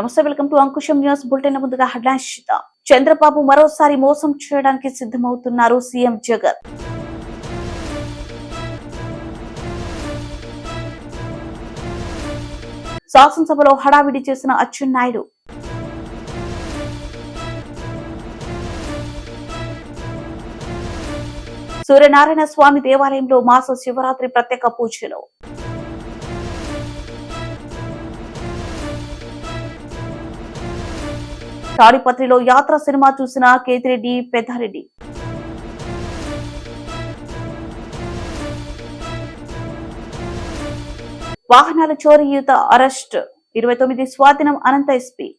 నమస్తే, welcome to Ankusam news bulletin. ముందుగా headlines చూద్దాం. చంద్రబాబు మరోసారి మోసం చేయడానికి సిద్ధమవుతున్నారు సీఎం జగన్. శాసనసభలో హడావిడి చేసిన అచ్చెన్నాయుడు. సూర్యనారాయణ స్వామి దేవాలయంలో మాస శివరాత్రి ప్రత్యేక పూజలు. తాడిపత్రిలో యాత్ర సినిమా చూసిన కేతిరెడ్డి పెద్దారెడ్డి. వాహనాల చోరీయుత అరెస్ట్, 29 స్వాధీనం అనంత ఎస్పీ.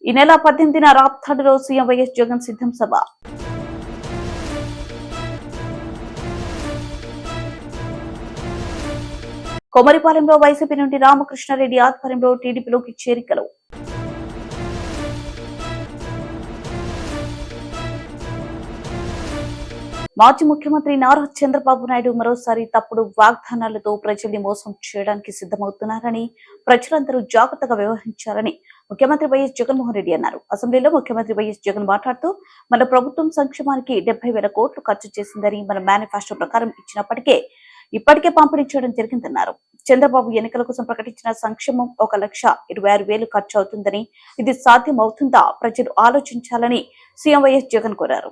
ఈ నెల 18న రాప్తాడులో సీఎం వైఎస్ జగన్ సిద్ధం సభ. కొమరిపాలెంలో వైసీపీ నుండి రామకృష్ణారెడ్డి ఆధ్వర్యంలో టీడీపీలోకి చేరికలు. మాజీ ముఖ్యమంత్రి నారా చంద్రబాబు నాయుడు మరోసారి తప్పుడు వాగ్దానాలతో ప్రజల్ని మోసం చేయడానికి సిద్ధమవుతున్నారని, ప్రజలందరూ జాగ్రత్తగా వ్యవహరించాలని ముఖ్యమంత్రి వైఎస్ జగన్మోహన్ రెడ్డి అన్నారు. అసెంబ్లీలో ముఖ్యమంత్రి వైఎస్ జగన్ మాట్లాడుతూ, మన ప్రభుత్వం సంక్షేమానికి 70,000 కోట్లు ఖర్చు చేసిందని మన మేనిఫెస్టో ప్రకారం ఇప్పటికే పంపిణీ చేయడం జరిగిందన్నారు. చంద్రబాబు ఎన్నికల కోసం ప్రకటించిన సంక్షేమం 1,26,000 ఖర్చు అవుతుందని, ఇది సాధ్యం అవుతుందా ప్రజలు ఆలోచించాలని సీఎం వైఎస్ జగన్ కోరారు.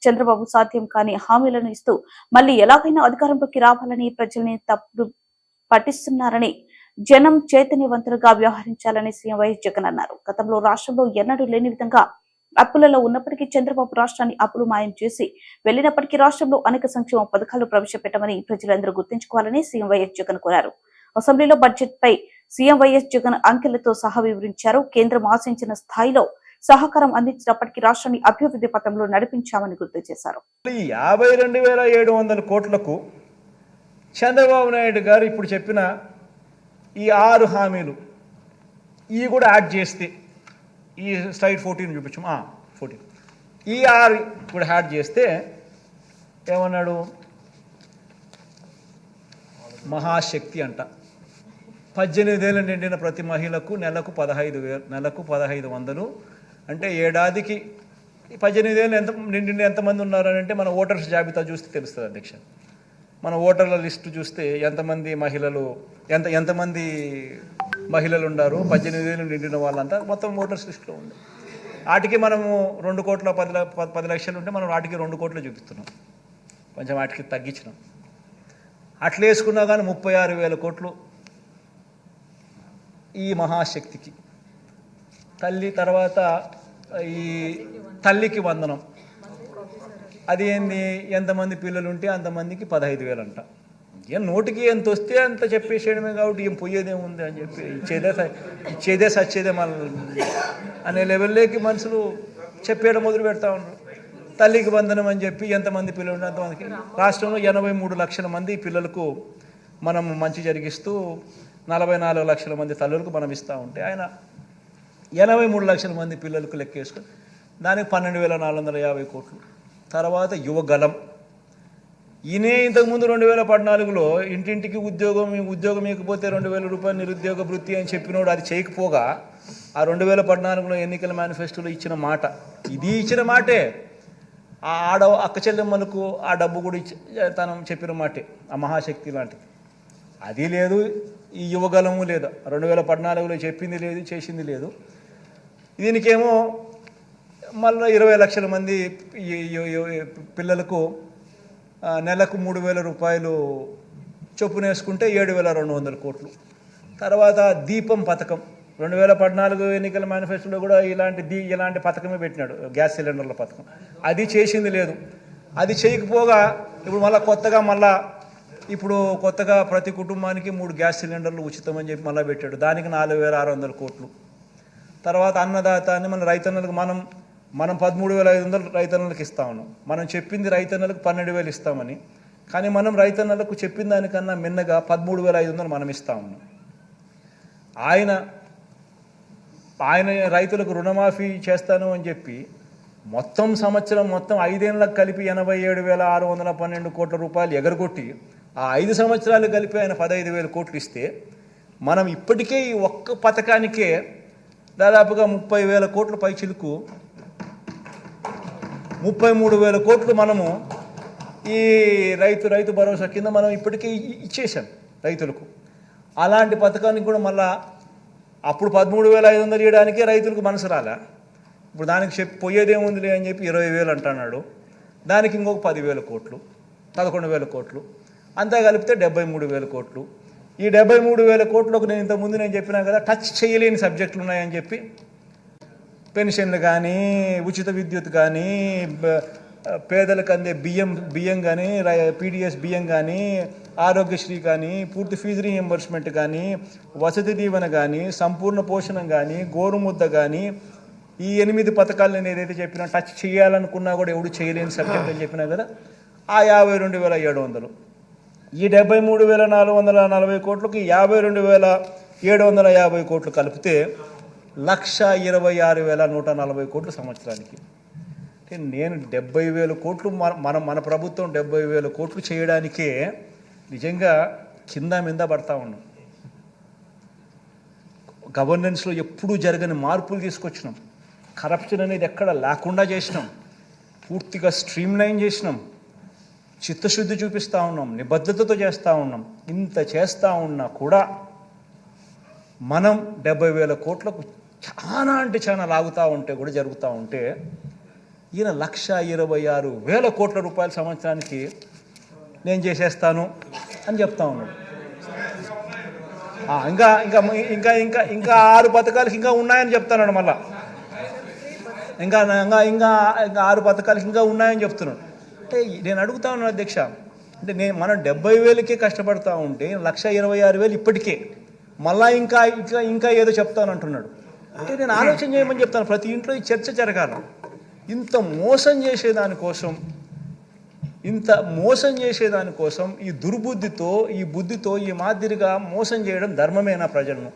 చంద్రబాబు సాధ్యం కాని హామీలను ఇస్తూ మళ్లీ ఎలాగైనా అధికారంలోకి రావాలని ప్రజల్ని తప్పుడు పట్టిస్తున్నారని, జనం చైతన్యవంతులుగా వ్యవహరించాలని సీఎం వైఎస్ జగన్ అన్నారు. గతంలో రాష్ట్రంలో ఎన్నడూ లేని విధంగా అప్పులలో ఉన్నప్పటికీ చంద్రబాబు రాష్ట్రాన్ని అప్పులు మాయం చేసి వెళ్లినప్పటికీ రాష్ట్రంలో అనేక సంక్షేమ పథకాలు ప్రవేశపెట్టమని ప్రజలందరూ గుర్తుంచుకోవాలని సీఎం వైఎస్ జగన్ కోరారు. అసెంబ్లీలో బడ్జెట్ పై సీఎం వైఎస్ జగన్ అంకెలతో సహా వివరించారు. కేంద్రం ఆశించిన స్థాయిలో సహకారం అందించినప్పటికీ రాష్ట్రాన్ని అభివృద్ధి పథంలో నడిపించామని గుర్తు చేశారు. 52,700 కోట్లకు చంద్రబాబు నాయుడు గారు ఇప్పుడు చెప్పిన ఈ 6 హామీలు ఇవి కూడా యాడ్ చేస్తే, ఈ స్లైడ్ 14 చూపించాం, 14 ఈ 6 కూడా యాడ్ చేస్తే ఏమన్నాడు, మహాశక్తి అంట. 18 ఏళ్ళు నిండిన ప్రతి మహిళకు నెలకు 1,500 అంటే ఏడాదికి 18 ఏళ్ళు నిండిన ఎంతమంది ఉన్నారని అంటే మన ఓటర్స్ జాబితా చూస్తే తెలుస్తుంది అధ్యక్ష. మన ఓటర్ల లిస్టు చూస్తే ఎంతమంది మహిళలు ఉన్నారు, 18 ఏళ్ళు నిండిన వాళ్ళంతా మొత్తం ఓటర్స్ లిస్టులో ఉంది. వాటికి మనము 2,10 లక్షలు ఉంటే మనం వాటికి 2 కోట్లు చూపిస్తున్నాం, కొంచెం వాటికి తగ్గించినాం. అట్లా వేసుకున్నా కానీ 36,000 కోట్లు ఈ మహాశక్తికి. తల్లి తర్వాత ఈ తల్లికి వందనం, అది ఏంది, ఎంతమంది పిల్లలు ఉంటే అంతమందికి 15,000 అంట. ఏం నోటికి ఎంత వస్తే అంత చెప్పేసేయడమే, కాబట్టి ఏం పోయేదేముంది అని చెప్పి ఇచ్చేదే సచ్చేదే మళ్ళీ అనే లెవెల్లోకి మనుషులు చెప్పేయడం మొదలు పెడతా ఉన్నారు. తల్లికి వందనం అని చెప్పి ఎంతమంది పిల్లలు ఉంటే అంతమందికి. రాష్ట్రంలో 83 లక్షల మంది పిల్లలకు మనం మంచి జరిగిస్తూ 44 లక్షల మంది తల్లులకు మనం ఇస్తూ ఉంటే, ఆయన 83 లక్షల మంది పిల్లలకు లెక్కేసుకొని దానికి 12,450 కోట్లు. తర్వాత యువగలం, ఈయనే ఇంతకుముందు 2014లో ఇంటింటికి ఉద్యోగం ఇకపోతే 2,000 రూపాయలు నిరుద్యోగ వృత్తి అని చెప్పినోడు అది చేయకపోగా, ఆ 2014లో ఎన్నికల మేనిఫెస్టోలో ఇచ్చిన మాట, ఇది ఇచ్చిన మాటే. ఆ అక్క చెల్లెమ్మలకు ఆ డబ్బు కూడా తను చెప్పిన మాటే, ఆ మహాశక్తి లాంటిది. అది లేదు, ఈ యువగలము లేదు. 2014లో చెప్పింది లేదు, చేసింది లేదు. దీనికేమో మళ్ళీ 20 లక్షల మంది పిల్లలకు నెలకు 3,000 రూపాయలు చొప్పున వేసుకుంటే 7,200 కోట్లు. తర్వాత దీపం పథకం, 2014 ఎన్నికల మేనిఫెస్టోలో కూడా ఇలాంటి పథకమే పెట్టినాడు, గ్యాస్ సిలిండర్ల పథకం. అది చేసింది లేదు. అది చేయకపోగా ఇప్పుడు కొత్తగా ప్రతి కుటుంబానికి 3 గ్యాస్ సిలిండర్లు ఉచితమని చెప్పి మళ్ళీ పెట్టాడు, దానికి 4,600 కోట్లు. తర్వాత అన్నదాత అని మన రైతన్నలకు మనం 13,500 రైతన్నలకు ఇస్తా ఉన్నాం. మనం చెప్పింది రైతన్నలకు 12,000 ఇస్తామని, కానీ మనం రైతన్నలకు చెప్పిన దానికన్నా మిన్నగా 13,500 మనం ఇస్తా ఉన్నాం. ఆయన రైతులకు రుణమాఫీ చేస్తాను అని చెప్పి మొత్తం సంవత్సరం 5 ఏళ్ళకు కలిపి 87,612 కోట్ల రూపాయలు ఎగరగొట్టి ఆ 5 సంవత్సరాలు కలిపి ఆయన 15,000 కోట్లు ఇస్తే మనం ఇప్పటికే ఈ ఒక్క పథకానికే దాదాపుగా 30,000 కోట్ల పైచిలుకు 33,000 కోట్లు మనము ఈ రైతు భరోసా కింద మనం ఇప్పటికే ఇచ్చేసాం రైతులకు. అలాంటి పథకానికి కూడా మళ్ళా అప్పుడు 13,500 ఇవ్వడానికే రైతులకు మనసు రాలే. ఇప్పుడు దానికి పోయేదేముందిలే అని చెప్పి 20,000 అంటున్నాడు. దానికి ఇంకొక 10,000 కోట్లు, 11,000 కోట్లు, అంతా కలిపితే 73,000 కోట్లు. ఈ 73,000 కోట్లకు నేను ఇంతకుముందు చెప్పినా కదా, టచ్ చేయలేని సబ్జెక్టులు ఉన్నాయని చెప్పి, పెన్షన్లు కానీ, ఉచిత విద్యుత్ కానీ, పేదలకు అందే బియ్యం కానీ, పీడిఎస్ బియ్యం కానీ, ఆరోగ్యశ్రీ కానీ, పూర్తి ఫీజు రీఎంబర్స్మెంట్ కానీ, వసతి దీవెన కానీ, సంపూర్ణ పోషణం కానీ, గోరుముద్ద కానీ, ఈ 8 పథకాలు నేను ఏదైతే చెప్పినా టచ్ చేయాలనుకున్నా కూడా ఎవడు చేయలేని సబ్జెక్ట్ అని చెప్పినా కదా, ఆ 52,700, ఈ 73,440 కోట్లకి 52,750 కోట్లు కలిపితే 1,26,140 కోట్లు సంవత్సరానికి. అంటే నేను 70,000 కోట్లు మన ప్రభుత్వం 70,000 కోట్లు చేయడానికే నిజంగా కింద మీద పడతా ఉన్నాం. గవర్నెన్స్లో ఎప్పుడూ జరగని మార్పులు తీసుకొచ్చినాం. కరప్షన్ అనేది ఎక్కడ లేకుండా చేసినాం. పూర్తిగా స్ట్రీమ్లైన్ చేసినాం. చిత్తశుద్ధి చూపిస్తూ ఉన్నాం. నిబద్ధతతో చేస్తూ ఉన్నాం. ఇంత చేస్తూ ఉన్నా కూడా మనం 70,000 కోట్లకు చాలా అంటే చాలా లాగుతూ ఉంటే కూడా జరుగుతూ ఉంటే ఈయన 1,26,000 కోట్ల రూపాయల సంవత్సరానికి నేను చేసేస్తాను అని చెప్తా ఉన్నాడు. ఇంకా ఇంకా ఇంకా ఇంకా ఇంకా 6 పథకాలకి ఇంకా ఉన్నాయని చెప్తున్నాడు. మళ్ళా ఇంకా ఇంకా ఇంకా 6 పథకాలకి ఇంకా ఉన్నాయని చెప్తున్నాడు. అంటే నేను అడుగుతా ఉన్నాను అధ్యక్ష, అంటే మనం 70,000కే కష్టపడతా ఉంటే 1,26,000 ఇప్పటికే మళ్ళా ఇంకా ఇంకా ఇంకా ఏదో చెప్తాను అంటున్నాడు. అంటే నేను ఆలోచన చేయమని చెప్తాను. ప్రతి ఇంట్లో ఈ చర్చ జరగాలి. ఇంత మోసం చేసేదానికోసం ఈ దుర్బుద్ధితో, ఈ బుద్ధితో ఈ మాదిరిగా మోసం చేయడం ధర్మమేనా ప్రజలను?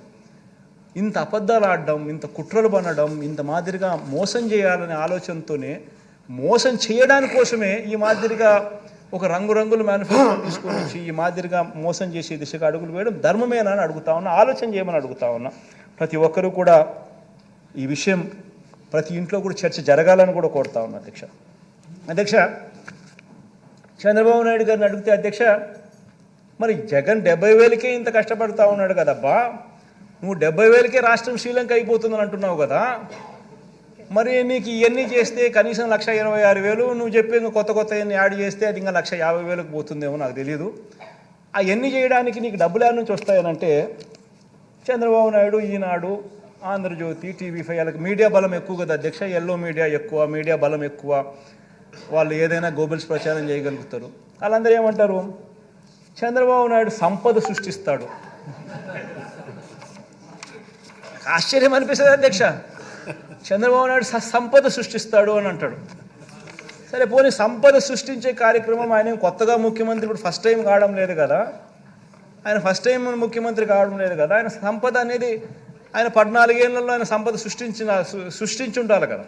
ఇంత అబద్ధాలు ఆడడం, ఇంత కుట్రలు పనడం, ఇంత మాదిరిగా మోసం చేయాలనే ఆలోచనతోనే మోసం చేయడానికి కోసమే ఈ మాదిరిగా ఒక రంగురంగుల మేనిఫెస్టో తీసుకొని వచ్చి ఈ మాదిరిగా మోసం చేసే దిశగా అడుగులు వేయడం ధర్మమేనా అని అడుగుతా ఉన్నా. ఆలోచన చేయమని అడుగుతా ఉన్నా. ప్రతి ఒక్కరూ కూడా ఈ విషయం ప్రతి ఇంట్లో కూడా చర్చ జరగాలని కూడా కోరుతా ఉన్నా. అధ్యక్ష చంద్రబాబు నాయుడు గారిని అడిగితే, అధ్యక్ష మరి జగన్ 70,000కే ఇంత కష్టపడతా ఉన్నాడు కదబ్బా, నువ్వు 70,000కే రాష్ట్రం శ్రీలంక అయిపోతుందని అంటున్నావు కదా, మరి నీకు ఇవన్నీ చేస్తే కనీసం 1,26,000 నువ్వు చెప్పే కొత్త యాడ్ చేస్తే అది ఇంకా 1,50,000కు పోతుందేమో నాకు తెలియదు. అవన్నీ చేయడానికి నీకు డబ్బులు ఎక్కడి నుంచి వస్తాయనంటే చంద్రబాబు నాయుడు, ఈనాడు, ఆంధ్రజ్యోతి, TV5 వాళ్ళకి మీడియా బలం ఎక్కువ కదా అధ్యక్ష. ఎల్లో మీడియా ఎక్కువ, మీడియా బలం ఎక్కువ. వాళ్ళు ఏదైనా గోబెల్స్ ప్రచారం చేయగలుగుతారు. వాళ్ళందరూ ఏమంటారు, చంద్రబాబు నాయుడు సంపద సృష్టిస్తాడు. ఆశ్చర్యం అనిపిస్తుంది అధ్యక్ష. చంద్రబాబు నాయుడు సంపద సృష్టిస్తాడు అని అంటాడు. సరే పోనీ సంపద సృష్టించే కార్యక్రమం ఆయన కొత్తగా ముఖ్యమంత్రి ఇప్పుడు ఫస్ట్ టైం కావడం లేదు కదా, ఆయన సంపద అనేది ఆయన 14 ఏళ్లలో ఆయన సంపద సృష్టించి ఉండాలి కదా.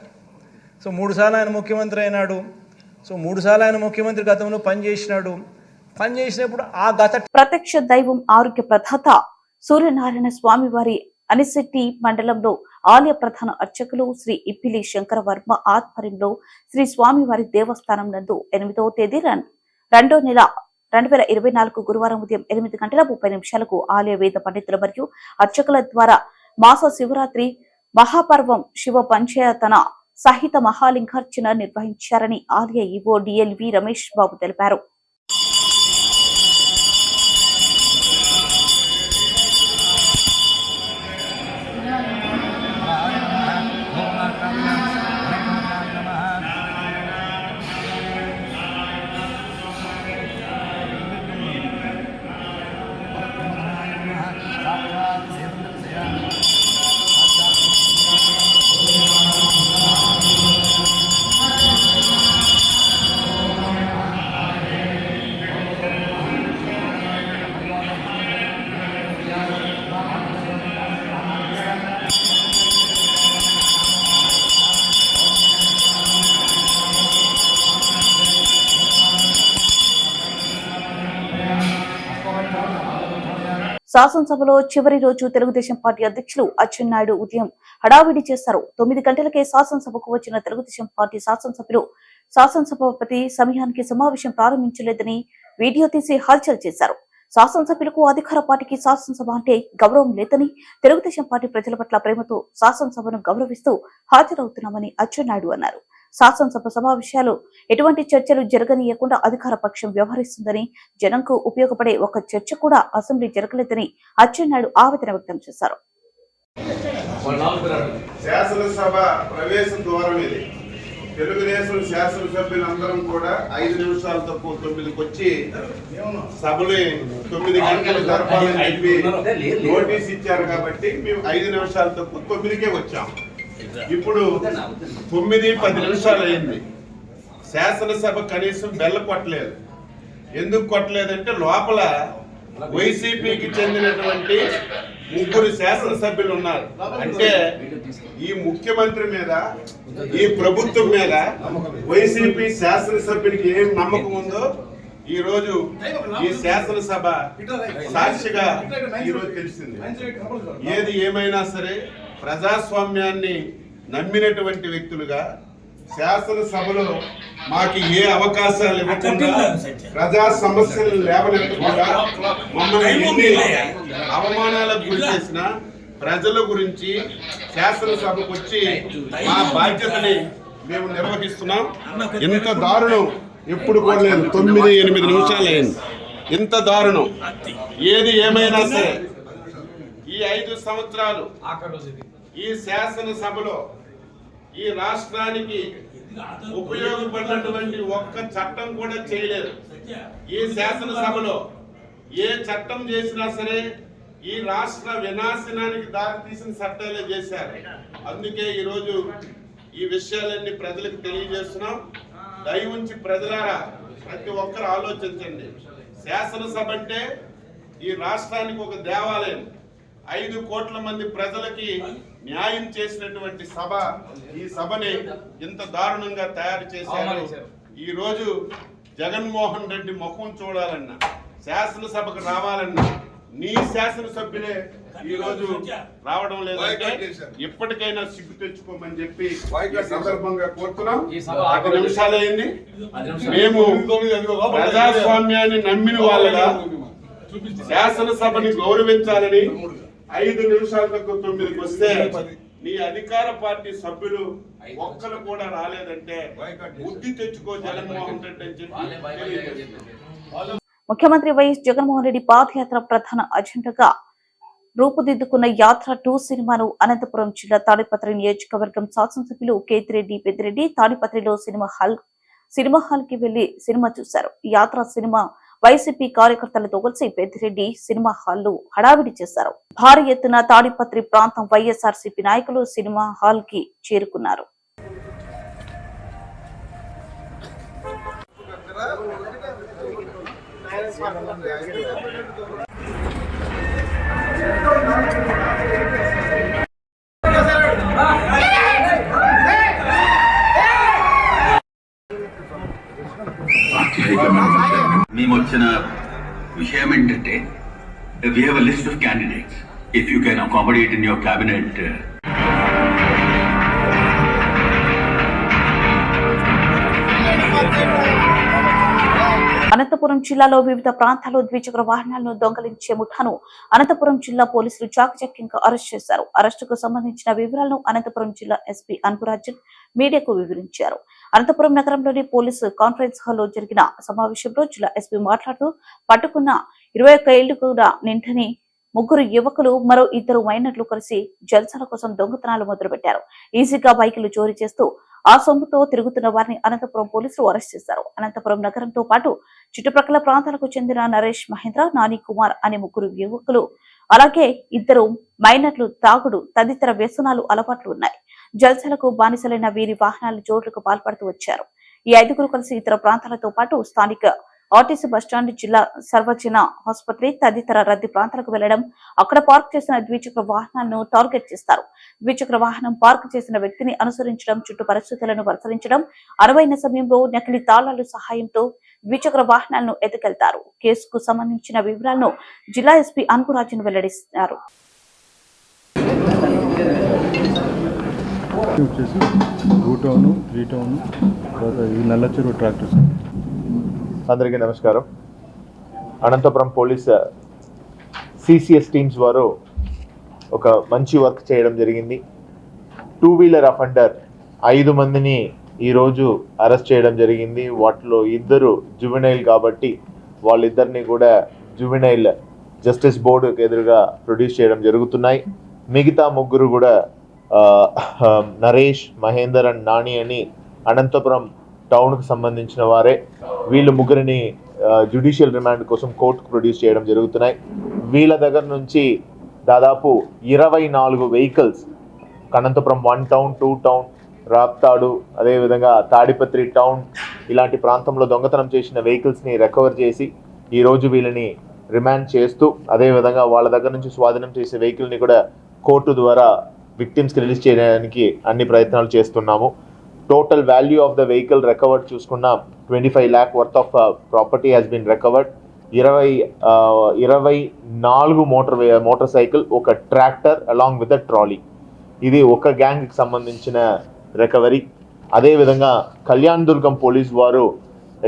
సో 3 సార్లు ఆయన ముఖ్యమంత్రి అయినాడు. సో 3 సార్లు ఆయన ముఖ్యమంత్రి గతంలో పనిచేసినప్పుడు ఆ గత ప్రత్యక్ష దైవం ఆరోగ్య ప్రదాత సూర్యనారాయణ స్వామి వారి అనిశెట్టి మండలంలో ఆలయ ప్రధాన అర్చకులు శ్రీ ఇప్పిలి శంకర వర్మ ఆధ్వర్యంలో శ్రీ స్వామివారి దేవస్థానం నందు 8వ తేదీ 2వ నెల 2024 గురువారం ఉదయం 8:30 ఆలయ వేద పండితుల మరియు అర్చకుల ద్వారా మాస శివరాత్రి మహాపర్వం శివ పంచయతన సహిత మహాలింగార్చన నిర్వహించారని ఆలయ ఈవో డిఎల్వి రమేష్ బాబు తెలిపారు. శాసనసభలో చివరి రోజు తెలుగుదేశం పార్టీ అధ్యక్షులు అచ్చెన్నాయుడు ఉదయం హడావిడి చేశారు. 9 గంటలకే శాసనసభకు వచ్చిన తెలుగుదేశం పార్టీ శాసనసభ్యులు శాసనసభాపతి సమయానికి సమావేశం ప్రారంభించలేదని వీడియో తీసి హల్చల్ చేశారు. శాసనసభ్యులకు అధికార పార్టీకి శాసనసభ అంటే గౌరవం లేదని, తెలుగుదేశం పార్టీ ప్రజల పట్ల ప్రేమతో శాసనసభను గౌరవిస్తూ హాజరవుతున్నామని అచ్చెన్నాయుడు అన్నారు. శాసనసభ సమావేశాలు ఎటువంటి చర్చలు జరగనీయకుండా అధికార పక్షం వ్యవహరిస్తుందని, జనంకు ఉపయోగపడే ఒక చర్చ కూడా అసెంబ్లీ జరగలేదని అచ్చెన్నాయుడు ఆవేదన వ్యక్తం చేశారు. శాసనసభ ప్రవేశ ద్వారం ఇది. తెలుగుదేశం శాసనసభ్యులందరం కూడా 5 నిమిషాలు తక్కువ 9కి వచ్చి సభలు 9 గంటలు జరపాలని చెప్పి నోటీస్ ఇచ్చారు కాబట్టి మేము 5 నిమిషాలు తక్కువ 9కే వచ్చాం. ఇప్పుడు 9:10 నిమిషాలు అయింది. శాసనసభ కనీసం బెల్ల కొట్టలేదు. ఎందుకు కొట్టలేదంటే లోపల వైసీపీకి చెందినటువంటి 3 శాసనసభ్యులు ఉన్నారు. అంటే ఈ ముఖ్యమంత్రి మీద, ఈ ప్రభుత్వం మీద వైసీపీ శాసనసభ్యునికి ఏం నమ్మకం ఉందో ఈ రోజు ఈ శాసనసభ సాక్షిగా ఈ రోజు తెలిసింది. ఏది ఏమైనా సరే ప్రజాస్వామ్యాన్ని నమ్మినటువంటి వ్యక్తులుగా శాసనసభలో మాకు ఏ అవకాశాలు ఇవ్వకుండా, ప్రజా సమస్యలు లేవనెత్తకుండా, మమ్మల్ని ఎన్ని అవమానాలకు గురి చేసిన ప్రజల గురించి శాసనసభకు వచ్చి మా బాధ్యతని మేము నిర్వహిస్తున్నాం. ఇంత దారుణం ఎప్పుడు కూడా లేదు. 9-8 నిమిషాలు అయింది. ఇంత దారుణం ఏది ఏమైనా సరే ఈ 5 సంవత్సరాలు ఈ శాసనసభలో ఈ రాష్ట్రానికి ఉపయోగపడినటువంటి ఒక్క చట్టం కూడా చేయలేదు. ఈ శాసనసభలో ఏ చట్టం చేసినా సరే ఈ రాష్ట్ర వినాశనానికి దారితీసిన చట్టాలే చేశారు. అందుకే ఈరోజు ఈ విషయాలన్నీ ప్రజలకు తెలియజేస్తున్నాం. దయ ఉంచి ప్రజలారా ప్రతి ఒక్కరు ఆలోచించండి. శాసనసభ అంటే ఈ రాష్ట్రానికి ఒక దేవాలయం. 5 కోట్ల మంది ప్రజలకి న్యాయం చేసినటువంటి సభ. ఈ సభని ఇంత దారుణంగా తయారు చేశారు. ఈ రోజు జగన్మోహన్ రెడ్డి ముఖం చూడాలన్నా, శాసనసభకు రావాలన్నా నీ శాసనసభ్యులే ఈ రోజు రావడం లేదంటే ఇప్పటికైనా సిగ్గు తెచ్చుకోమని చెప్పి ఈ సందర్భంగా కోరుతున్నాం. 10 నిమిషాలు అయింది. మేము ప్రజాస్వామ్యాన్ని నమ్మిన వాళ్ళగా శాసనసభని గౌరవించాలని 5 నిమిషాల తక్కువ 9కి వస్తే నీ అధికార పార్టీ సభ్యులు ఒక్కరు కూడా రాలేదంటే బుద్ధి తెచ్చుకో జగన్మోహన్ రెడ్డి అని చెప్పి ముఖ్యమంత్రి వైఎస్ జగన్మోహన్ రెడ్డి పాదయాత్ర ప్రధాన అజెండాగా రూపుదిద్దుకున్న యాత్ర 2 సినిమాను అనంతపురం జిల్లా తాడిపత్రి నియోజకవర్గం శాసనసభ్యులు కేతిరెడ్డి పెద్దిరెడ్డి తాడిపత్రిలో సినిమా హాల్ కి వెళ్లి సినిమా చూశారు. ఈ యాత్ర సినిమా వైసీపీ కార్యకర్తలతో కలిసి పెద్దిరెడ్డి సినిమా హాల్లో హడావిడి చేశారు. భారీ ఎత్తున తాడిపత్రి ప్రాంతం వైఎస్ఆర్సీపీ నాయకులు సినిమా హాల్ కి చేరుకున్నారు. మేము వచ్చిన విషయం ఏంటంటే we have a list of candidates. If you can accommodate in your cabinet. Anantapuram జిల్లాలో వివిధ ప్రాంతాల్లో ద్విచక్ర వాహనాలను దొంగలించే ముఠాను అనంతపురం జిల్లా పోలీసులు చాకచక్యంగా అరెస్ట్ చేశారు. అరెస్టుకు సంబంధించిన వివరాలను అనంతపురం జిల్లా ఎస్పీ అన్పురాజన్ మీడియాకు వివరించారు. అనంతపురం నగరంలోని పోలీసు కాన్ఫరెన్స్ హాల్లో జరిగిన సమావేశంలో జిల్లా ఎస్పీ మాట్లాడుతూ పట్టుకున్న 21 ఏళ్లు కూడా నిండని 3 యువకులు మరో 2 మైనర్లు కలిసి జల్సాల కోసం దొంగతనాలు మొదలుపెట్టారు. ఈజీగా బైకులు చోరీ చేస్తూ ఆ సొమ్ముతో తిరుగుతున్న వారిని అనంతపురం పోలీసులు అరెస్ట్ చేశారు. అనంతపురం నగరంతో పాటు చుట్టుప్రక్కల ప్రాంతాలకు చెందిన నరేష్ మహేంద్ర, నాని కుమార్ అనే 3 యువకులు, అలాగే 2 మైనర్లు తాగుడు తదితర వ్యసనాలు అలవాట్లు ఉన్నాయి. జల్సాలకు బానిసలైన వీరి వాహనాలు చోట్లకు పాల్పడుతూ వచ్చారు. ఈ 5గురు కలిసి ఇతర ప్రాంతాలతో పాటు స్థానిక ఆర్టీసీ బస్టాండ్, జిల్లా సర్వజన ఆసుపత్రి తదితర రద్దీ ప్రాంతాలకు వెళ్లడం, అక్కడ పార్క్ చేసిన ద్విచక్ర వాహనాలను టార్గెట్ చేస్తారు. ద్విచక్ర వాహనం పార్క్ చేసిన వ్యక్తిని అనుసరించడం, చుట్టూ పరిస్థితులను పరిశీలించడం, అనువైన సమయంలో నకిలీ తాళాల సహాయంతో ద్విచక్ర వాహనాలను ఎత్తుకెళ్తారు. కేసుకు సంబంధించిన వివరాలను జిల్లా ఎస్పీ అన్కురాజన్ వెల్లడిస్తారు. వచ్చేసి 2 టౌన్ 3 టౌన్ తర్వాత ఈ నల్లచెరువు ట్రాక్టర్స్. అందరికీ నమస్కారం. అనంతపురం పోలీస్ సిసిఎస్ టీమ్స్ వారు ఒక మంచి వర్క్ చేయడం జరిగింది. 2 వీలర్ అఫెండర్ 5 మందిని ఈరోజు అరెస్ట్ చేయడం జరిగింది. వాటిలో 2 జువెనైల్ కాబట్టి వాళ్ళిద్దరిని కూడా జువెనైల్ జస్టిస్ బోర్డుకు ఎదురుగా ప్రొడ్యూస్ చేయడం జరుగుతున్నాయి. మిగతా 3 కూడా నరేష్, మహేందర్ అండ్ నాని అని అనంతపురం టౌన్కు సంబంధించిన వారే. వీళ్ళు 3ని జ్యుడిషియల్ రిమాండ్ కోసం కోర్టుకు ప్రొడ్యూస్ చేయడం జరుగుతున్నాయి. వీళ్ళ దగ్గర నుంచి దాదాపు 24 vehicles Anantapuram 1 town, 2 town, Raptadu, అదేవిధంగా తాడిపత్రి టౌన్ ఇలాంటి ప్రాంతంలో దొంగతనం చేసిన వెహికల్స్ని రికవర్ చేసి ఈరోజు వీళ్ళని రిమాండ్ చేస్తూ, అదేవిధంగా వాళ్ళ దగ్గర నుంచి స్వాధీనం చేసే వెహికల్ని కూడా కోర్టు ద్వారా విక్టిమ్స్కి రిలీజ్ చేయడానికి అన్ని ప్రయత్నాలు చేస్తున్నాము. Total value of the vehicle recovered చూసుకున్నా 25 lakh worth of property has been recovered. 24 motorcycle, ఒక tractor along with the trolley. ఇది ఒక గ్యాంగ్కి సంబంధించిన రికవరీ. అదేవిధంగా కళ్యాణ్ దుర్గం పోలీస్ వారు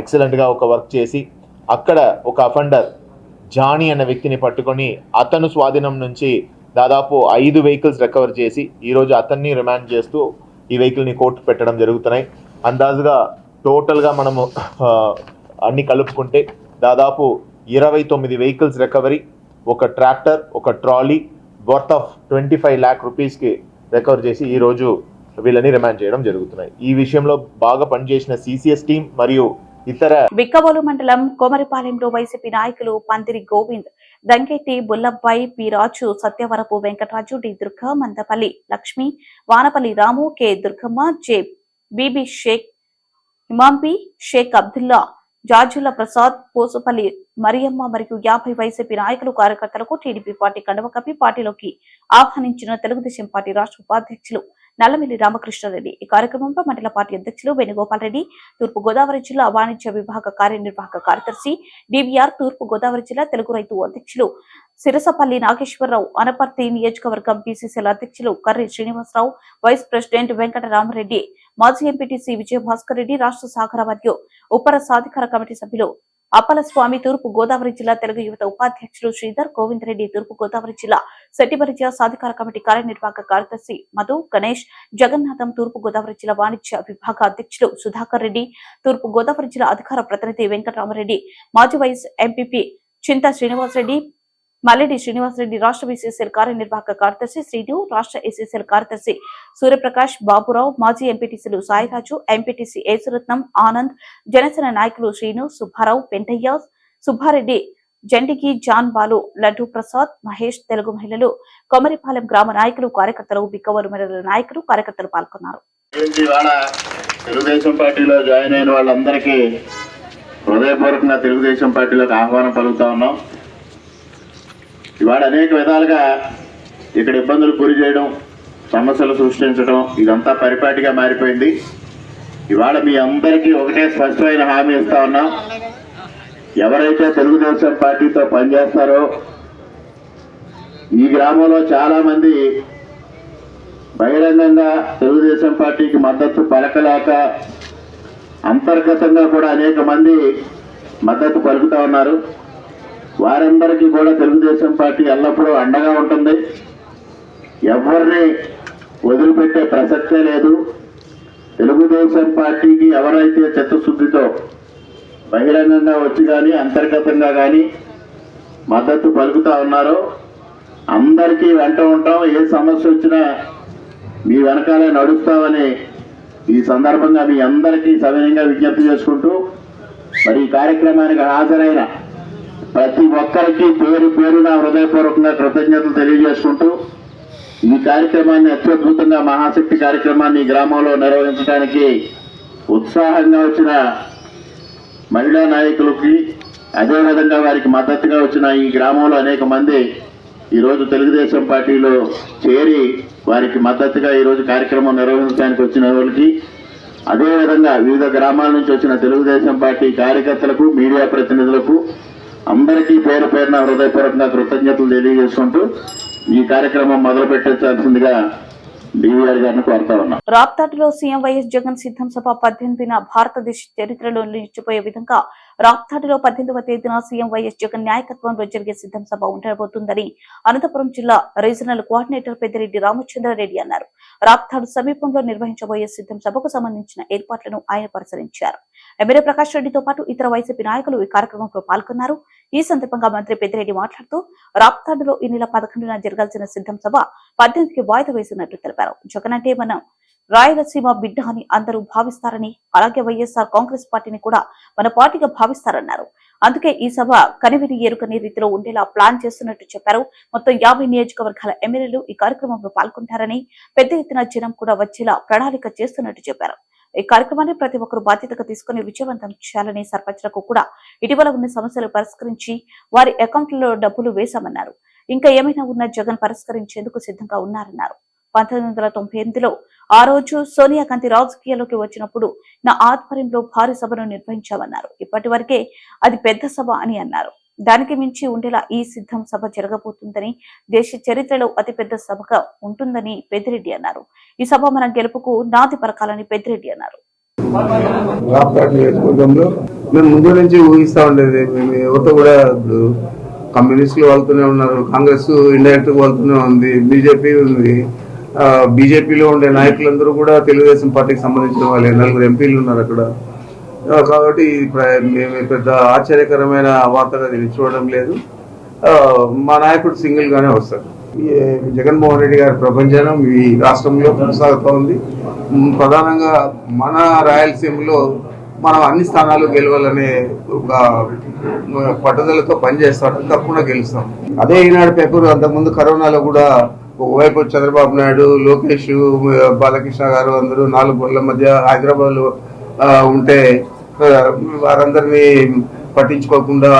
ఎక్సలెంట్గా ఒక వర్క్ చేసి అక్కడ ఒక అఫెండర్ జానీ అనే వ్యక్తిని పట్టుకొని అతను స్వాధీనం నుంచి దాదాపు 5 వెహికల్స్ రికవర్ చేసి ఈరోజు అతన్ని రిమాండ్ చేస్తూ ఈ వెహికల్ని కోర్టు పెట్టడం జరుగుతున్నాయి. అందాజుగా టోటల్గా మనము అన్ని కలుపుకుంటే దాదాపు 29 వెహికల్స్ రికవరీ, ఒక ట్రాక్టర్, ఒక ట్రాలీ వర్త్ ఆఫ్ 25 lakh రూపీస్కి రికవర్ చేసి ఈరోజు వీళ్ళని రిమాండ్ చేయడం జరుగుతున్నాయి. ఈ విషయంలో బాగా పనిచేసిన సిసిఎస్ టీం మరియు ఇతర బిక్కవోలు మండలం కోమరిపాలెంలో వైసీపీ నాయకులు Pandiri Govind, Dangetti Bullabbayi, P Raju, Satyavarapu Venkataraju, D Durga, Mandapalli Lakshmi, Vanapalli Ramu, K Durgamma, J Bibi Shaik, Imampi Shaik Abdulla, Jajula Prasad, Posupalli Mariyamma మరియు 50 వైసీపీ నాయకులు, కార్యకర్తలకు టీడీపీ పార్టీ కండువ కప్పి పార్టీలోకి ఆహ్వానించిన తెలుగుదేశం పార్టీ రాష్ట్ర ఉపాధ్యక్షులు నల్లమిల్లి రామకృష్ణారెడ్డి. ఈ కార్యక్రమంలో మండల పార్టీ అధ్యక్షులు వేణుగోపాల్ రెడ్డి, తూర్పు గోదావరి జిల్లా వాణిజ్య విభాగ కార్యనిర్వాహక కార్యదర్శి డివిఆర్, తూర్పు గోదావరి జిల్లా తెలుగు రైతు అధ్యక్షులు సిరసపల్లి నాగేశ్వరరావు, అనపర్తి నియోజకవర్గం బీసీసీల అధ్యక్షులు కర్రి శ్రీనివాసరావు, వైస్ ప్రెసిడెంట్ వెంకటరామరెడ్డి, మాజీ ఎంపీటీసీ విజయభాస్కర్ రెడ్డి, రాష్ట్ర సహకార మరియు ఉపర సాధికార కమిటీ సభ్యులు అప్పలస్వామి, తూర్పు గోదావరి జిల్లా తెలుగు యువత ఉపాధ్యక్షులు శ్రీధర్ గోవింద్ రెడ్డి, తూర్పు గోదావరి జిల్లా సెట్టిబరిజ సాధికార కమిటీ కార్యనిర్వాహక కార్యదర్శి మధు, గణేష్, జగన్నాథం, తూర్పు గోదావరి జిల్లా వాణిజ్య విభాగ అధ్యక్షులు సుధాకర్ రెడ్డి, తూర్పు గోదావరి జిల్లా అధికార ప్రతినిధి వెంకటరామరెడ్డి, మాజీ వైస్ ఎంపీపీ చింత శ్రీనివాసరెడ్డి, మల్లెడి శ్రీనివాసరెడ్డి, రాష్ట్ర బీసీసీఎల్ కార్యనిర్వాహక కార్యదర్శి శ్రీను, రాష్ట్ర ఏసీసీఎల్ కార్యదర్శి సూర్యప్రకాష్, బాబురావు, మాజీ ఎంపీటీసీలు సాయిరాజు, ఎంపీటీసీ ఏసురత్నం, ఆనంద్, జనసేన నాయకులు శ్రీను, సుబ్బారావు, పెంటయ్య, సుబ్బారెడ్డి, జండికి, జాన్ బాలు, లడ్డు ప్రసాద్, మహేష్, తెలుగు మహిళలు, కొమరిపాలెం గ్రామ నాయకులు, కార్యకర్తలు, బిక్కవరు మండల నాయకులు, కార్యకర్తలు పాల్గొన్నారు. తెలుగుదేశం పార్టీలో జాయిన్ అయిన వాళ్ళందరికీ హృదయపూర్వకంగా తెలుగుదేశం పార్టీలోకి ఆహ్వానం పలుకుతా ఉన్నాం. ఇవాళ అనేక విధాలుగా ఇక్కడ ఇబ్బందులు గురి చేయడం, సమస్యలు సృష్టించడం ఇదంతా పరిపాటిగా మారిపోయింది. ఇవాళ మీ అందరికీ ఒకటే స్పష్టమైన హామీ ఇస్తా ఉన్నాం. ఎవరైతే తెలుగుదేశం పార్టీతో పనిచేస్తారో ఈ గ్రామంలో చాలా మంది బహిరంగంగా తెలుగుదేశం పార్టీకి మద్దతు పలకలేక అంతర్గతంగా కూడా అనేక మంది మద్దతు పలుకుతా ఉన్నారు. వారందరికీ కూడా తెలుగుదేశం పార్టీ ఎల్లప్పుడూ అండగా ఉంటుంది. ఎవరిని వదిలిపెట్టే ప్రసక్తే లేదు. తెలుగుదేశం పార్టీకి ఎవరైతే చిత్తశుద్ధితో బహిరంగంగా వచ్చి కానీ అంతర్గతంగా కానీ మద్దతు పలుకుతా ఉన్నారో అందరికీ వెంట ఉంటాం. ఏ సమస్య వచ్చినా మీ వెనకాలే నడుస్తామని ఈ సందర్భంగా మీ అందరికీ సవినయంగా విజ్ఞప్తి చేసుకుంటూ, మరి ఈ కార్యక్రమానికి హాజరైన ప్రతి ఒక్కరికి పేరు పేరున హృదయపూర్వకంగా కృతజ్ఞతలు తెలియజేసుకుంటూ ఈ కార్యక్రమాన్ని అత్యద్భుతంగా మహాశక్తి కార్యక్రమాన్ని ఈ గ్రామంలో నిర్వహించడానికి ఉత్సాహంగా వచ్చిన మహిళా నాయకులకి అదేవిధంగా వారికి మద్దతుగా వచ్చిన ఈ గ్రామంలో అనేక మంది ఈరోజు తెలుగుదేశం పార్టీలో చేరి వారికి మద్దతుగా ఈరోజు కార్యక్రమం నిర్వహించడానికి వచ్చిన వాళ్ళకి, అదేవిధంగా వివిధ గ్రామాల నుంచి వచ్చిన తెలుగుదేశం పార్టీ కార్యకర్తలకు, మీడియా ప్రతినిధులకు అందరికీ పేరు పేరున హృదయపూర్వకంగా కృతజ్ఞతలు తెలియజేసుకుంటూ ఈ కార్యక్రమం మొదలు పెట్టించాల్సిందిగా డివిఆర్ గారిని కోరుతా ఉన్నాం. రాప్తాడులో సీఎం వైఎస్ జగన్ సిద్ధం సభ 18న భారతదేశ చరిత్రలో నిలిచిపోయే విధంగా రాప్తాడులో 18వ తేదీన సీఎం వైఎస్ జగన్ నాయకత్వంలో జరిగే సిద్ధం సభ ఉండబోతుందని అనంతపురం జిల్లా రీజనల్ కోఆర్డినేటర్ పెద్దిరెడ్డి రామచంద్రారెడ్డి అన్నారు. రాప్తాడు సమీపంలో నిర్వహించబోయే సిద్ధం సభకు సంబంధించిన ఏర్పాట్లను ఆయన పరిశీలించారు. ఎమ్మెల్యే ప్రకాష్ రెడ్డితో పాటు ఇతర వైసీపీ నాయకులు ఈ కార్యక్రమంలో పాల్గొన్నారు. ఈ సందర్భంగా మంత్రి పెద్దిరెడ్డి మాట్లాడుతూ రాప్తాడులో ఈ నెల 11న జరగాల్సిన సిద్ధం సభ 18కి వాయిదా వేసినట్లు తెలిపారు. జగన్ అంటే మనం రాయలసీమ బిడ్డ అని అందరూ భావిస్తారని, అలాగే వైఎస్ఆర్ కాంగ్రెస్ పార్టీని కూడా మన పార్టీగా భావిస్తారన్నారు. అందుకే ఈ సభ కనివిని ఎరుకని రీతిలో ఉండేలా ప్లాన్ చేస్తున్నట్టు చెప్పారు. మొత్తం 50 నియోజకవర్గాల ఎమ్మెల్యేలు ఈ కార్యక్రమంలో పాల్గొంటారని, పెద్ద ఎత్తున జనం కూడా వచ్చేలా ప్రణాళిక చేస్తున్నట్టు చెప్పారు. ఈ కార్యక్రమాన్ని ప్రతి ఒక్కరూ బాధ్యతగా తీసుకుని విజయవంతం చేయాలని, సర్పంచ్లకు కూడా ఇటీవల ఉన్న సమస్యలు పరిష్కరించి వారి అకౌంట్లలో డబ్బులు వేశామన్నారు. ఇంకా ఏమైనా ఉన్నా జగన్ పరిష్కరించేందుకు సిద్ధంగా ఉన్నారన్నారు. 1998లో ఆ రోజు సోనియా గాంధీ రాజకీయాల్లోకి వచ్చినప్పుడు నా ఆధ్వర్యంలో భారీ సభను నిర్వహించామన్నారు. ఇప్పటి వరకే అది పెద్ద సభ అని అన్నారు. దానికి మించి ఉండేలా ఈ సిద్ధం సభ జరగబోతుందని, దేశ చరిత్రలో అతిపెద్ద సభగా ఉంటుందని పెద్దిరెడ్డి అన్నారు. ఈ సభ మన గెలుపుకు నాది పరకాలని పెద్దిరెడ్డి అన్నారు. మేము ముందు నుంచి ఊహిస్తా ఉండేది, యువత కూడా కమ్యూనిస్టులు వెళ్తూనే ఉన్నారు, కాంగ్రెస్ ఇండైరెక్ట్ వెళ్తూనే ఉంది, బీజేపీ ఉంది. బీజేపీలో ఉండే నాయకులందరూ కూడా తెలుగుదేశం పార్టీకి సంబంధించిన వాళ్ళే, 4 ఎంపీలు ఉన్నారు అక్కడ. కాబట్టి మేము పెద్ద ఆశ్చర్యకరమైన వార్తగా దీన్ని చూడడం లేదు. మా నాయకుడు సింగిల్ గానే వస్తారు. జగన్మోహన్ రెడ్డి గారి ప్రపంచం ఈ రాష్ట్రంలో కొనసాగుతూ ఉంది. ప్రధానంగా మన రాయలసీమలో మనం అన్ని స్థానాలు గెలవాలనే ఒక పట్టుదలతో పనిచేస్తాం, తప్పకుండా గెలుస్తాం. అదే ఈనాడు పేపర్ అంతకుముందు కరోనాలో కూడా ఒకవైపు చంద్రబాబు నాయుడు, లోకేష్, బాలకృష్ణ గారు అందరూ 4 గోళ్ల మధ్య హైదరాబాద్ లో ఉంటే వారందరినీ పట్టించుకోకుండా,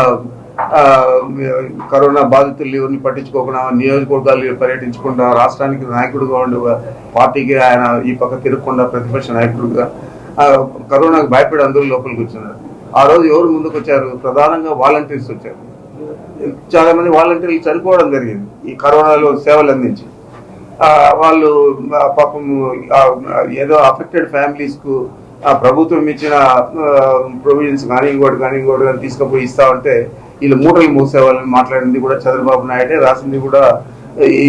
కరోనా బాధితులు ఎవరిని పట్టించుకోకుండా, నియోజకవర్గాలు పర్యటించకుండా, రాష్ట్రానికి నాయకుడుగా ఉండే పార్టీకి ఆయన ఈ పక్క తిరగకుండా ప్రతిపక్ష నాయకుడుగా కరోనాకు భయపడి అందరూ లోపలికి వచ్చారు. ఆ రోజు ఎవరు ముందుకు వచ్చారు? ప్రధానంగా వాలంటీర్స్ వచ్చారు. చాలా మంది వాలంటీర్లు చనిపోవడం జరిగింది ఈ కరోనాలో సేవలు అందించి. వాళ్ళు పాపం ఏదో అఫెక్టెడ్ ఫ్యామిలీస్ కు ప్రభుత్వం ఇచ్చిన ప్రొవిజన్స్ కానీ ఇంకోటి కానీ తీసుకుపోయి ఇస్తా ఉంటే వీళ్ళు మూటలు మూసేవాళ్ళని మాట్లాడింది కూడా చంద్రబాబు నాయుడే, రాసింది కూడా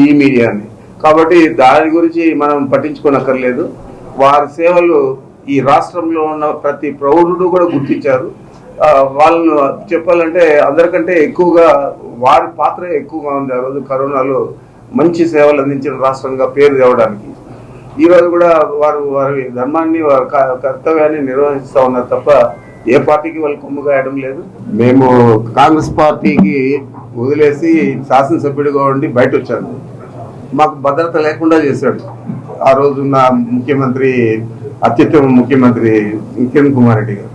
ఈ మీడియాని. కాబట్టి దాని గురించి మనం పట్టించుకోనక్కర్లేదు. వారి సేవలు ఈ రాష్ట్రంలో ఉన్న ప్రతి ప్రౌఢుడు కూడా గుర్తించారు. వాళ్ళను చెప్పాలంటే అందరికంటే ఎక్కువగా వారి పాత్ర ఎక్కువగా ఉంది. ఆ రోజు కరోనాలో మంచి సేవలు అందించిన రాష్ట్రంగా పేరు తేవడానికి ఈ రోజు కూడా వారి ధర్మాన్ని, వారి కర్తవ్యాన్ని నిర్వహిస్తూ ఉన్నారు తప్ప ఏ పార్టీకి వాళ్ళు కొమ్ము కాయడం లేదు. మేము కాంగ్రెస్ పార్టీకి వదిలేసి శాసనసభ్యుడిగా ఉండి బయట వచ్చాను. మాకు భద్రత లేకుండా చేశాడు ఆ రోజున్న ముఖ్యమంత్రి, అత్యుత్తమ ముఖ్యమంత్రి కిరణ్ కుమార్ రెడ్డి గారు.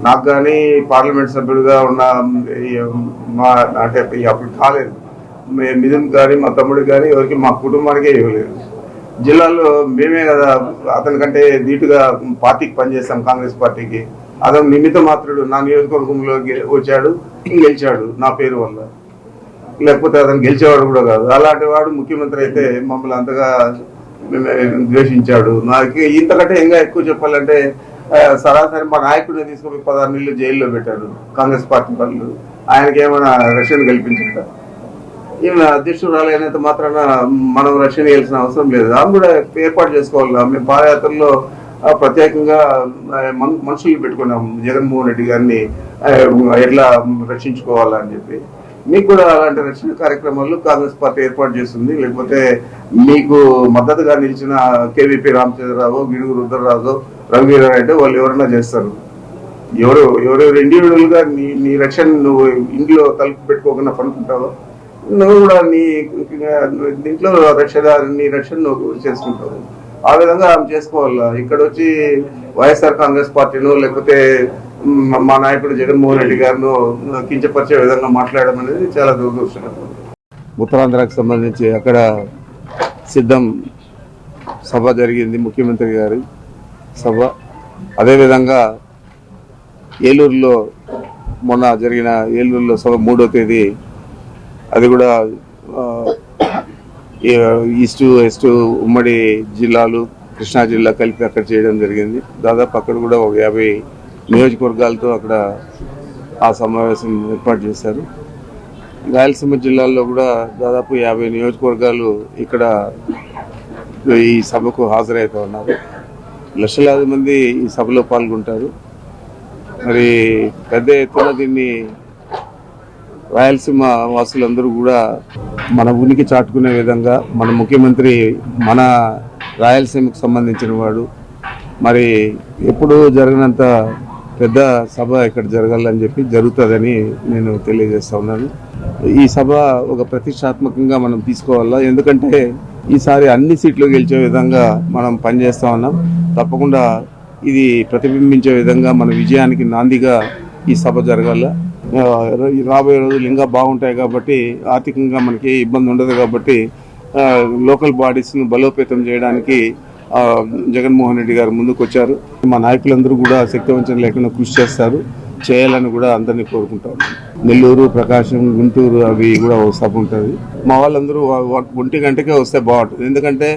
నాకు కానీ పార్లమెంట్ సభ్యుడిగా ఉన్న అంటే అప్పుడు కాలేదు, మిథున్ కానీ మా తమ్ముడికి కానీ ఎవరికి, మా కుటుంబానికే ఇవ్వలేదు. జిల్లాలో మేమే కదా అతనికంటే ధీటుగా పార్టీకి పనిచేస్తాం, కాంగ్రెస్ పార్టీకి. అతను నిమిత్త మాత్రుడు నా నియోజకవర్గంలో వచ్చాడు, గెలిచాడు నా పేరు వల్ల, లేకపోతే అతను గెలిచేవాడు కూడా కాదు. అలాంటి వాడు ముఖ్యమంత్రి అయితే మమ్మల్ని అంతగా ద్వేషించాడు. నాకు ఇంతకంటే ఇంకా ఎక్కువ చెప్పాలంటే సరాసరి మా నాయకుడిని తీసుకుపోయి 16 నెలలు జైల్లో పెట్టారు కాంగ్రెస్ పార్టీ వాళ్ళు. ఆయనకి ఏమైనా రక్షణ కల్పించారు? ఈమె అధ్యక్షురాలు అయినంత మాత్రాన మనం రక్షణ ఇవ్వాల్సిన అవసరం లేదు. ఆమె కూడా ఏర్పాటు చేసుకోవాలి. మేము పాదయాత్రలో ప్రత్యేకంగా మనుషులు పెట్టుకున్నాం జగన్మోహన్ రెడ్డి గారిని ఎట్లా రక్షించుకోవాలని చెప్పి. మీకు కూడా అలాంటి రక్షణ కార్యక్రమాలు కాంగ్రెస్ పార్టీ ఏర్పాటు చేస్తుంది. లేకపోతే మీకు మద్దతుగా నిలిచిన కేవీపీ రామచంద్రరావు, గిడుగు రుద్రరాజు, రఘువీరావు అంటే వాళ్ళు ఎవరైనా చేస్తారు. ఎవరెవరు ఇండివిజువల్ గా నీ రక్షణ నువ్వు ఇంట్లో తలుపు పెట్టుకోకుండా పనుకుంటావో, నువ్వు కూడా నీ ఇంట్లో నీ రక్షణ నువ్వు చేసుకుంటావు. ఆ విధంగా ఆమె చేసుకోవాలా. ఇక్కడ వచ్చి వైఎస్ఆర్ కాంగ్రెస్ పార్టీను లేకపోతే మా నాయకుడు జగన్మోహన్ రెడ్డి గారిను కించపరిచే విధంగా మాట్లాడడం అనేది చాలా దురదృష్టకరం. ఉత్తరాంధ్రకు సంబంధించి అక్కడ సిద్ధం సభ జరిగింది, ముఖ్యమంత్రి గారి సభ. అదేవిధంగా ఏలూరులో మొన్న జరిగిన ఏలూరులో సభ 3వ తేదీ, అది కూడా ఈస్ట్ వెస్ట్ ఉమ్మడి జిల్లాలు కృష్ణా జిల్లా కలిపి అక్కడ చేయడం జరిగింది. దాదాపు అక్కడ కూడా ఒక 50 నియోజకవర్గాలతో అక్కడ ఆ సమావేశం ఏర్పాటు చేశారు. రాయలసీమ జిల్లాల్లో కూడా దాదాపు 50 నియోజకవర్గాలు ఇక్కడ ఈ సభకు హాజరవుతూ ఉన్నారు. లక్షలాది మంది ఈ సభలో పాల్గొంటారు. మరి పెద్ద ఎత్తున దీన్ని రాయలసీమ వాసులందరూ కూడా మన ఉనికి చాటుకునే విధంగా మన ముఖ్యమంత్రి మన రాయలసీమకు సంబంధించిన వాడు, మరి ఎప్పుడు జరిగినంత పెద్ద సభ ఇక్కడ జరగాలని చెప్పి జరుగుతుందని నేను తెలియజేస్తా ఉన్నాను. ఈ సభ ఒక ప్రతిష్టాత్మకంగా మనం తీసుకోవాలా, ఎందుకంటే ఈసారి అన్ని సీట్లు గెలిచే విధంగా మనం పనిచేస్తా ఉన్నాం. తప్పకుండా ఇది ప్రతిబింబించే విధంగా మన విజయానికి నాందిగా ఈ సభ జరగాల. రాబోయే రోజులు ఇంకా బాగుంటాయి కాబట్టి, ఆర్థికంగా మనకి ఇబ్బంది ఉండదు కాబట్టి లోకల్ బాడీస్ను బలోపేతం చేయడానికి జగన్మోహన్ రెడ్డి గారు ముందుకు వచ్చారు. మా నాయకులందరూ కూడా శక్తివంచన లేకుండా కృషి చేయాలని కూడా అందరినీ కోరుకుంటాం. నెల్లూరు, ప్రకాశం, గుంటూరు అవి కూడా ఒక సభ ఉంటుంది. మా వాళ్ళందరూ 1 గంటకే వస్తే బాగుంటుంది. ఎందుకంటే